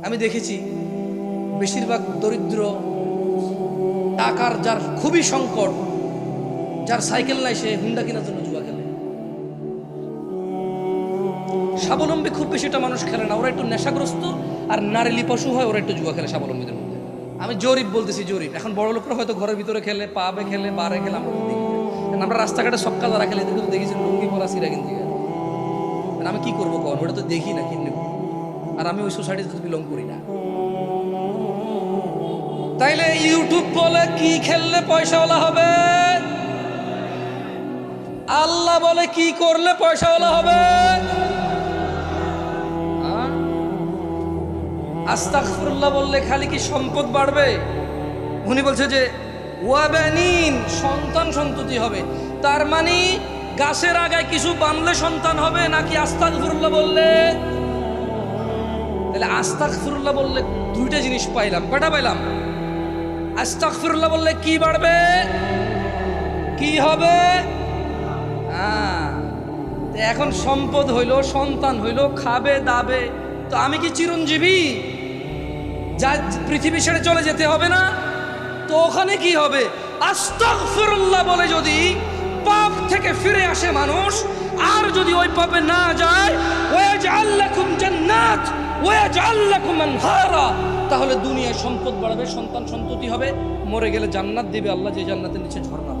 আমি দেখেছি বেশিরভাগ দরিদ্র, টাকার যার খুবই সংকট, যার সাইকেল নাই, সে হুন্ডা কেনার জন্য জুয়া খেলে। স্বাবলম্বী খুব বেশিটা মানুষ খেলে না, ওরা একটু নেশাগ্রস্ত আর নারীলি পশু হয়, ওরা একটু জুয়া খেলে স্বাবলম্বীদের মধ্যে। আমি জরিপ বলতেছি, জরিপ। এখন বড় লোকরা হয়তো ঘরের ভিতরে খেলে, পাবে খেলে, বারে খেলে, আমরা তো দেখি না। আমরা রাস্তাঘাটে সব কালারা খেলে, এদেরকে তো দেখেছি লুঙ্গি পরা সিরা কিনতে। আমি কি করবো কখন, ওটা তো দেখি না কিনে। আর আমি ওই সোসাইটিতে বিলং করি না। তাইলে ইউটিউব বলে কি খেললে পয়সাওয়ালা হবে? আল্লাহ বলে কি করলে পয়সাওয়ালা হবে? আস্তাগফিরুল্লাহ বললে খালি কি সম্পদ বাড়বে? উনি বলছে যে ওয়াবানিন, সন্তান সন্ততি হবে। তার মানে গাছের আগায় কিছু বানলে সন্তান হবে নাকি আস্তাগফিরুল্লাহ বললে? তাহলে আস্তাগফিরুল্লাহ বললে দুইটা জিনিস পাইলাম। কয়টা পাইলাম? আস্তাগফিরুল্লাহ বললে কি বাড়বে, কি হবে? এখন সম্পদ হইল, সন্তান হইল, খাবে দাবে। তো আমি কি চিরঞ্জীবী, যা পৃথিবী ছেড়ে চলে যেতে হবে না? তো ওখানে কি হবে? আস্তাগফিরুল্লাহ বলে যদি পাপ থেকে ফিরে আসে মানুষ, আর যদি ওই পাপে না যায়, ওয়াজআল লাকুম জান্নাত ওয়াজআল লাকুম আনহারা, তাহলে দুনিয়ায় সম্পদ বাড়বে, সন্তান সন্ততি হবে, মরে গেলে জান্নাত দিবে আল্লাহ, যে জান্নাতের নিচে ঝর্ণা।